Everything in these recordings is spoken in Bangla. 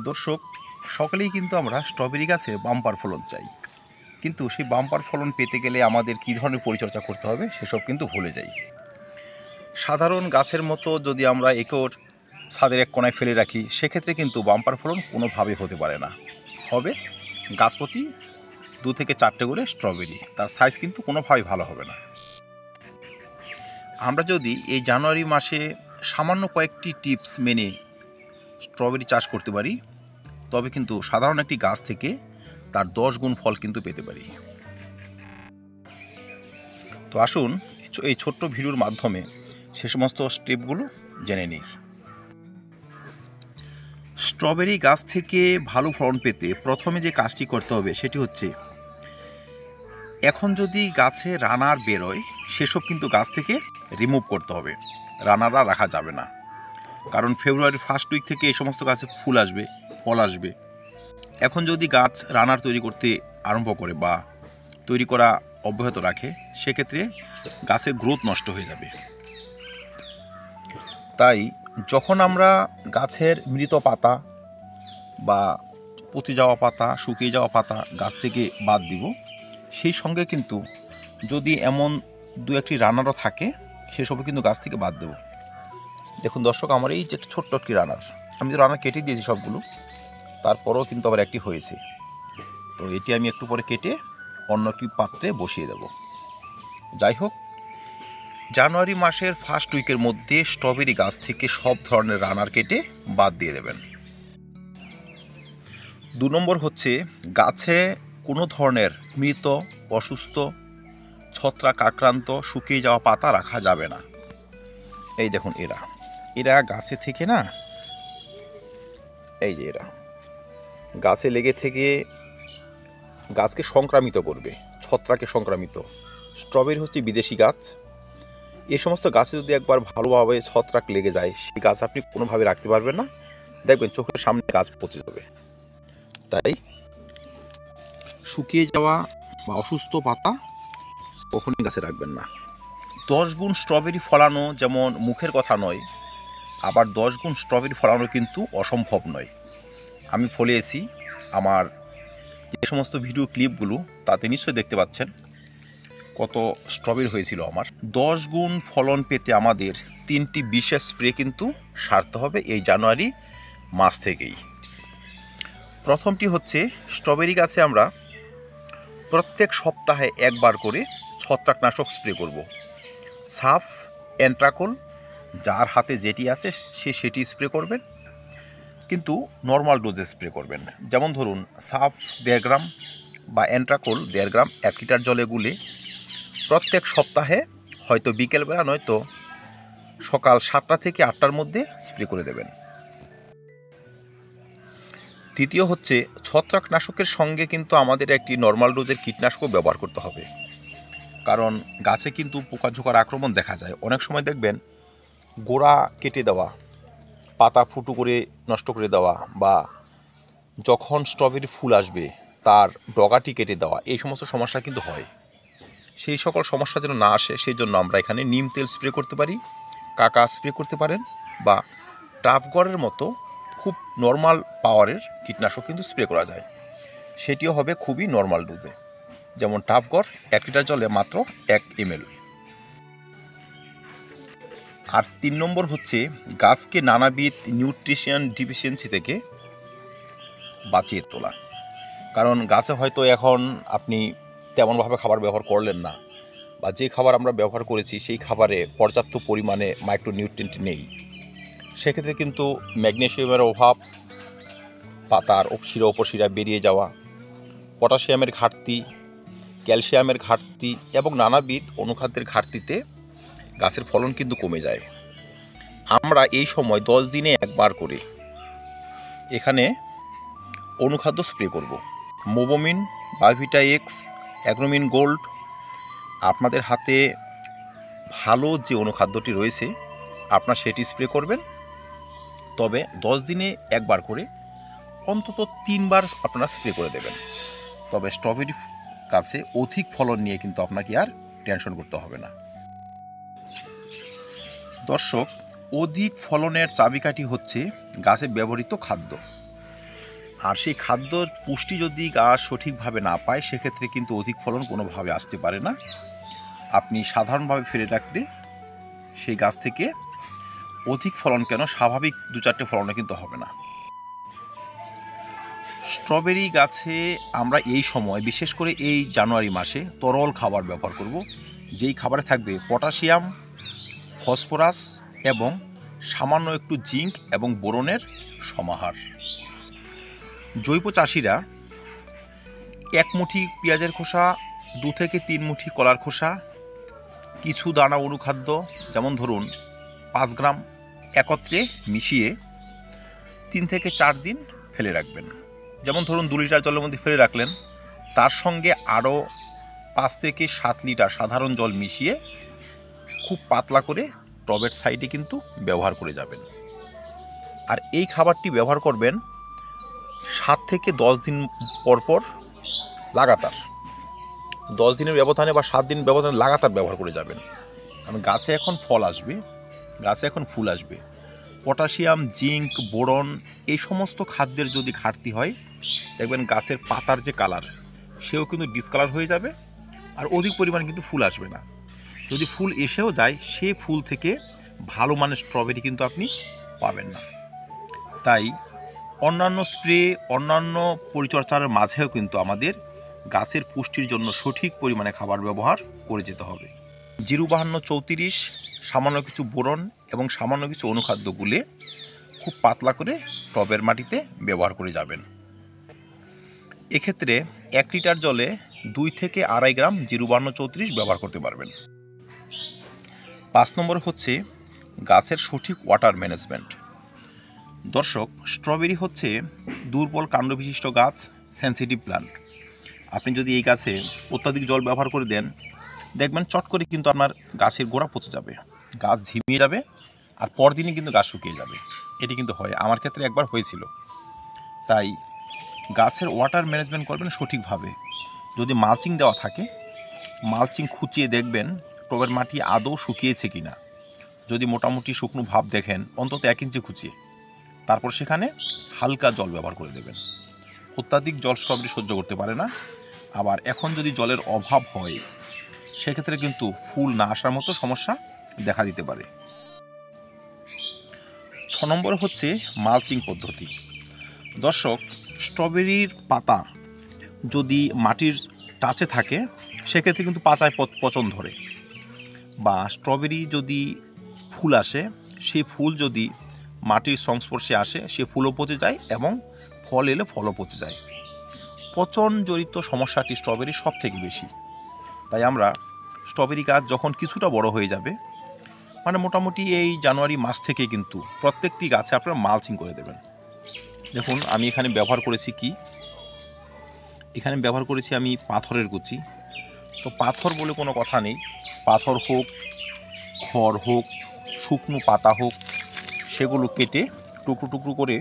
দর্শক, সকলেই কিন্তু আমরা স্ট্রবেরি গাছে বাম্পার ফলন চাই, কিন্তু সেই বাম্পার ফলন পেতে গেলে আমাদের কী ধরনের পরিচর্যা করতে হবে সেসব কিন্তু ভুলে যাই। সাধারণ গাছের মতো যদি আমরা একর ছাদের এক কোণায় ফেলে রাখি, সেক্ষেত্রে কিন্তু বাম্পার ফলন কোনোভাবেই হতে পারে না। হবে গাছ প্রতি 2 থেকে 4টে করে স্ট্রবেরি, তার সাইজ কিন্তু কোনোভাবেই ভালো হবে না। আমরা যদি এই জানুয়ারি মাসে সামান্য কয়েকটি টিপস মেনে স্ট্রবেরি চাষ করতে পারি, তবে কিন্তু সাধারণ একটি গাছ থেকে তার 10 গুণ ফল কিন্তু পেতে পারি। তো আসুন এই ছোট্ট ভিডিওর মাধ্যমে সে সমস্ত স্টেপগুলো জেনে নিই। স্ট্রবেরি গাছ থেকে ভালো ফলন পেতে প্রথমে যে কাজটি করতে হবে সেটি হচ্ছে, এখন যদি গাছে রানার বেরোয় সেসব কিন্তু গাছ থেকে রিমুভ করতে হবে। রানাররা রাখা যাবে না, কারণ ফেব্রুয়ারির ফার্স্ট উইক থেকে এই সমস্ত গাছে ফুল আসবে, ফল আসবে। এখন যদি গাছ রানার তৈরি করতে আরম্ভ করে বা তৈরি করা অব্যাহত রাখে, সেক্ষেত্রে গাছের গ্রোথ নষ্ট হয়ে যাবে। তাই যখন আমরা গাছের মৃত পাতা বা পচে যাওয়া পাতা, শুকিয়ে যাওয়া পাতা গাছ থেকে বাদ দিব, সেই সঙ্গে কিন্তু যদি এমন 2-1টি রানারও থাকে সেসবও কিন্তু গাছ থেকে বাদ দেব। দেখুন দর্শক, আমার এই যে ছোট্ট একটি রানার, আমি তো রানার কেটে দিয়েছি সবগুলো, তারপরেও কিন্তু আবার একটি হয়েছে। তো এটি আমি একটু পরে কেটে অন্য একটি পাত্রে বসিয়ে দেব। যাই হোক, জানুয়ারি মাসের ফার্স্ট উইকের মধ্যে স্ট্রবেরি গাছ থেকে সব ধরনের রানার কেটে বাদ দিয়ে দেবেন। 2 নম্বর হচ্ছে, গাছে কোনো ধরনের মৃত, অসুস্থ, ছত্রাক আক্রান্ত, শুকিয়ে যাওয়া পাতা রাখা যাবে না। এই দেখুন, এরা গাছে থেকে না, এই যে এরা গাছে লেগে থেকে গাছকে সংক্রামিত করবে, ছত্রাকে সংক্রামিত। স্ট্রবেরি হচ্ছে বিদেশি গাছ, এই সমস্ত গাছে যদি একবার ভালোভাবে ছত্রাক লেগে যায়, সেই গাছ আপনি কোনোভাবে রাখতে পারবেন না, দেখবেন চোখের সামনে গাছ পচে যাবে। তাই শুকিয়ে যাওয়া বা অসুস্থ পাতা কখনোই গাছে রাখবেন না। 10 গুণ স্ট্রবেরি ফলানো যেমন মুখের কথা নয়, আবার 10 গুণ স্ট্রবেরি ফলানো কিন্তু অসম্ভব নয়। আমি ফলিয়েছি, আমার যে সমস্ত ভিডিও ক্লিপগুলো তাতে নিশ্চয়ই দেখতে পাচ্ছেন কত স্ট্রবেরি হয়েছিল আমার। 10 গুণ ফলন পেতে আমাদের 3টি বিশেষ স্প্রে কিন্তু সারতে হবে এই জানুয়ারি মাস থেকেই। প্রথমটি হচ্ছে, স্ট্রবেরি গাছে আমরা প্রত্যেক সপ্তাহে একবার করে ছত্রাকনাশক স্প্রে করব। সাফ, অ্যান্ট্রাকোল, যার হাতে যেটি আছে সে সেটি স্প্রে করবেন, কিন্তু নর্মাল ডোজে স্প্রে করবেন। যেমন ধরুন, সাফ 1.5 গ্রাম বা অ্যান্ট্রাকোল 1.5 গ্রাম 1 লিটার জলে গুলে প্রত্যেক সপ্তাহে হয়তো বিকেলবেলা নয়তো সকাল 7টা থেকে 8টার মধ্যে স্প্রে করে দেবেন। দ্বিতীয় হচ্ছে, ছত্রাকনাশকের সঙ্গে কিন্তু আমাদের একটি নর্মাল ডোজের কীটনাশকও ব্যবহার করতে হবে, কারণ গাছে কিন্তু পোকাঝোকার আক্রমণ দেখা যায়। অনেক সময় দেখবেন গোড়া কেটে দেওয়া, পাতা ফুটো করে নষ্ট করে দেওয়া, বা যখন স্ট্রবেরি ফুল আসবে তার ডগাটি কেটে দেওয়া, এই সমস্ত সমস্যা কিন্তু হয়। সেই সকল সমস্যা যেন না আসে সেই জন্য আমরা এখানে নিম তেল স্প্রে করতে পারি, কাকা স্প্রে করতে পারেন, বা টাফগড়ের মতো খুব নর্মাল পাওয়ারের কীটনাশক কিন্তু স্প্রে করা যায়, সেটিও হবে খুবই নর্মাল ডোজে। যেমন টাফগড় 1 লিটার জলে মাত্র 1 ml। আর 3 নম্বর হচ্ছে, গাছকে নানাবিধ নিউট্রিশন ডিফিসিয়েন্সি থেকে বাঁচিয়ে তোলা। কারণ গাছে হয়তো এখন আপনি তেমনভাবে খাবার ব্যবহার করলেন না, বা যে খাবার আমরা ব্যবহার করেছি সেই খাবারে পর্যাপ্ত পরিমাণে মাইক্রোনিউট্রিয়েন্ট নেই, সেক্ষেত্রে কিন্তু ম্যাগনেসিয়ামের অভাব, পাতার শিরা উপশিরা বেরিয়ে যাওয়া, পটাশিয়ামের ঘাটতি, ক্যালসিয়ামের ঘাটতি এবং নানাবিধ অনুখাদ্যের ঘাটতিতে গাছের ফলন কিন্তু কমে যায়। আমরা এই সময় 10 দিনে একবার করে এখানে অনুখাদ্য স্প্রে করব। মোবোমিন, বায়োভিটা এক্স, অ্যাগ্রোমিন গোল্ড, আপনাদের হাতে ভালো যে অনুখাদ্যটি রয়েছে আপনার সেটি স্প্রে করবেন। তবে 10 দিনে একবার করে অন্তত 3 বার আপনারা স্প্রে করে দেবেন। তবে স্ট্রবেরি গাছে অধিক ফলন নিয়ে কিন্তু আপনাকে আর টেনশন করতে হবে না। দর্শক, অধিক ফলনের চাবিকাঠি হচ্ছে গাছে ব্যবহৃত খাদ্য। আর সেই খাদ্যর পুষ্টি যদি গাছ সঠিকভাবে না পায় সেক্ষেত্রে কিন্তু অধিক ফলন কোনোভাবে আসতে পারে না। আপনি সাধারণভাবে ফেলে রাখলে সেই গাছ থেকে অধিক ফলন কেন, স্বাভাবিক 2-4টে ফলনে কিন্তু হবে না। স্ট্রবেরি গাছে আমরা এই সময় বিশেষ করে এই জানুয়ারি মাসে তরল খাবার ব্যবহার করব, যেই খাবারে থাকবে পটাশিয়াম, ফসফরাস এবং সামান্য একটু জিঙ্ক এবং বোরনের সমাহার। জৈব চাষিরা 1 মুঠি পেঁয়াজের খোসা, 2 থেকে 3 মুঠি কলার খোসা, কিছু দানা অনুখাদ্য যেমন ধরুন 5 গ্রাম একত্রে মিশিয়ে 3 থেকে 4 দিন ফেলে রাখবেন। যেমন ধরুন 2 লিটার জলের মধ্যে ফেলে রাখলেন, তার সঙ্গে আরও 5 থেকে 7 লিটার সাধারণ জল মিশিয়ে খুব পাতলা করে টবের সাইডে কিন্তু ব্যবহার করে যাবেন। আর এই খাবারটি ব্যবহার করবেন 7 থেকে 10 দিন পর পর লাগাতার। 10 দিনের ব্যবধানে বা 7 দিন ব্যবধানে লাগাতার ব্যবহার করে যাবেন, কারণ গাছে এখন ফল আসবে, গাছে এখন ফুল আসবে। পটাশিয়াম, জিঙ্ক, বোরন এই সমস্ত খাদ্যের যদি ঘাটতি হয়, দেখবেন গাছের পাতার যে কালার সেও কিন্তু ডিসকালার হয়ে যাবে, আর অধিক পরিমাণে কিন্তু ফুল আসবে না। যদি ফুল এসেও যায়, সে ফুল থেকে ভালো মানের স্ট্রবেরি কিন্তু আপনি পাবেন না। তাই অন্যান্য স্প্রে, অন্যান্য পরিচর্যার মাঝেও কিন্তু আমাদের গাছের পুষ্টির জন্য সঠিক পরিমাণে খাবার ব্যবহার করে যেতে হবে। 052-34 সামান্য কিছু বোরন এবং সামান্য কিছু অনুখাদ্য গুলে খুব পাতলা করে টবের মাটিতে ব্যবহার করে যাবেন। এক্ষেত্রে 1 লিটার জলে 2 থেকে 2.5 গ্রাম 052-34 ব্যবহার করতে পারবেন। 5 নম্বর হচ্ছে গাছের সঠিক ওয়াটার ম্যানেজমেন্ট। দর্শক, স্ট্রবেরি হচ্ছে দুর্বল কাণ্ডবিশিষ্ট গাছ, সেন্সিটিভ প্ল্যান্ট। আপনি যদি এই গাছে অত্যাধিক জল ব্যবহার করে দেন, দেখবেন চট করে কিন্তু আপনার গাছের গোড়া পচে যাবে, গাছ ঝিমিয়ে যাবে, আর পরদিনই কিন্তু গাছ শুকিয়ে যাবে। এটি কিন্তু হয়, আমার ক্ষেত্রে একবার হয়েছিল। তাই গাছের ওয়াটার ম্যানেজমেন্ট করবেন সঠিকভাবে। যদি মালচিং দেওয়া থাকে, মালচিং খুঁচিয়ে দেখবেন টবের মাটি আদৌ শুকিয়েছে কিনা। যদি মোটামুটি শুকনো ভাব দেখেন, অন্তত 1 ইঞ্চি খুঁচিয়ে তারপর সেখানে হালকা জল ব্যবহার করে দেবেন। অত্যাধিক জল স্ট্রবেরি সহ্য করতে পারে না। আবার এখন যদি জলের অভাব হয়, সেক্ষেত্রে কিন্তু ফুল না আসার মতো সমস্যা দেখা দিতে পারে। 6 নম্বর হচ্ছে মালচিং পদ্ধতি। দর্শক, স্ট্রবেরির পাতা যদি মাটির টাচে থাকে, সেক্ষেত্রে কিন্তু পাতায় পচন ধরে। বা স্ট্রবেরি যদি ফুল আসে, সেই ফুল যদি মাটির সংস্পর্শে আসে, সে ফুলও পচে যায় এবং ফল এলে ফলও পচে যায়। পচন জড়িত সমস্যাটি স্ট্রবেরি সব থেকে বেশি। তাই আমরা স্ট্রবেরি গাছ যখন কিছুটা বড় হয়ে যাবে, মানে মোটামুটি এই জানুয়ারি মাস থেকে কিন্তু প্রত্যেকটি গাছে আপনারা মালচিং করে দেবেন। দেখুন, আমি এখানে ব্যবহার করেছি কি, এখানে ব্যবহার করেছি আমি পাথরের কুচি। তো পাথর বলে কোনো কথা নেই, পাথর হোক, খড় হোক, শুকনো পাতা হোক, সেগুলো কেটে টুকরো টুকরো করে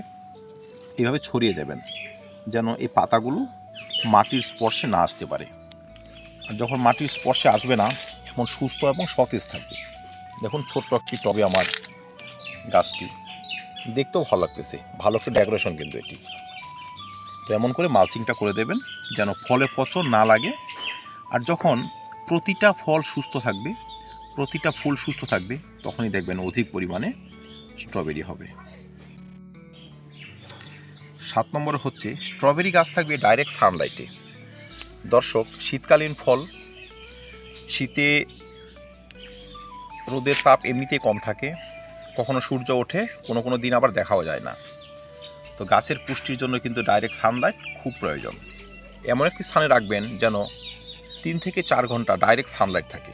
এভাবে ছড়িয়ে দেবেন, যেন এই পাতাগুলো মাটির স্পর্শে না আসতে পারে। আর যখন মাটির স্পর্শে আসবে না, এমন সুস্থ এবং সতেজ থাকবে। দেখুন, ছোট্ট একটি টবে আমার গাছটি, দেখতেও ভালো লাগতেছে, ভালো একটা ডেকোরেশন কিন্তু এটি। তো এমন করে মালচিংটা করে দেবেন যেন ফলে পচন না লাগে। আর যখন প্রতিটা ফল সুস্থ থাকবে, প্রতিটা ফুল সুস্থ থাকবে, তখনই দেখবেন অধিক পরিমাণে স্ট্রবেরি হবে। 7 নম্বরে হচ্ছে স্ট্রবেরি গাছ থাকবে ডাইরেক্ট সানলাইটে। দর্শক, শীতকালীন ফল, শীতে রোদের তাপ এমনিতেই কম থাকে, কখনো সূর্য ওঠে, কোনো কোনো দিন আবার দেখাও যায় না। তো গাছের পুষ্টির জন্য কিন্তু ডাইরেক্ট সানলাইট খুব প্রয়োজন। এমন একটি স্থানে রাখবেন যেন 3 থেকে 4 ঘন্টা ডাইরেক্ট সানলাইট থাকে।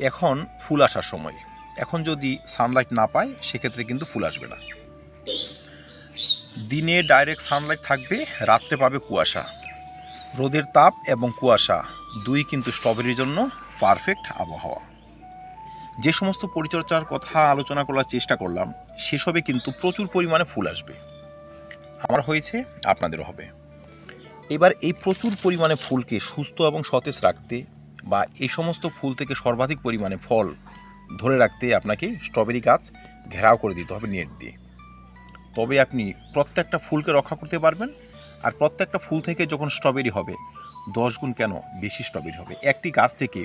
এখন ফুল আসার সময়, এখন যদি সানলাইট না পায়, সেক্ষেত্রে কিন্তু ফুল আসবে না। দিনে ডাইরেক্ট সানলাইট থাকবে, রাত্রে পাবে কুয়াশা। রোদের তাপ এবং কুয়াশা দুই কিন্তু স্ট্রবেরির জন্য পারফেক্ট আবহাওয়া। যে সমস্ত পরিচর্যার কথা আলোচনা করার চেষ্টা করলাম, সেসবে কিন্তু প্রচুর পরিমাণে ফুল আসবে। আমার হয়েছে, আপনাদেরও হবে। এবার এই প্রচুর পরিমাণে ফুলকে সুস্থ এবং সতেজ রাখতে, বা এই সমস্ত ফুল থেকে সর্বাধিক পরিমাণে ফল ধরে রাখতে আপনাকে স্ট্রবেরি গাছ ঘেরাও করে দিতে হবে নেট দিয়ে। তবে আপনি প্রত্যেকটা ফুলকে রক্ষা করতে পারবেন। আর প্রত্যেকটা ফুল থেকে যখন স্ট্রবেরি হবে 10 গুণ কেন বেশি স্ট্রবেরি হবে। একটি গাছ থেকে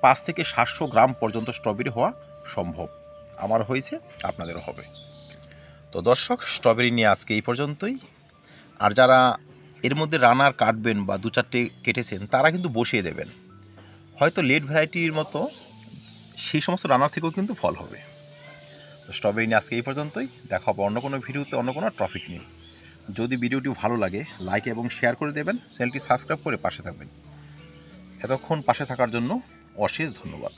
5 থেকে 700 গ্রাম পর্যন্ত স্ট্রবেরি হওয়া সম্ভব। আমার হয়েছে, আপনাদেরও হবে। তো দর্শক, স্ট্রবেরি নিয়ে আজকে এই পর্যন্তই। আর যারা এর মধ্যে রানার কাটবেন বা 2-4টে কেটেছেন, তারা কিন্তু বসিয়ে দেবেন। হয়তো লেট ভ্যারাইটির মতো সেই সমস্ত রানার থেকেও কিন্তু ফল হবে। তো স্ট্রবেরি নিয়ে আজকে এই পর্যন্তই। দেখা হবে অন্য কোনো ভিডিওতে, অন্য কোনো টপিক নিয়ে। যদি ভিডিওটি ভালো লাগে লাইক এবং শেয়ার করে দেবেন, চ্যানেলটি সাবস্ক্রাইব করে পাশে থাকবেন। এতক্ষণ পাশে থাকার জন্য অশেষ ধন্যবাদ।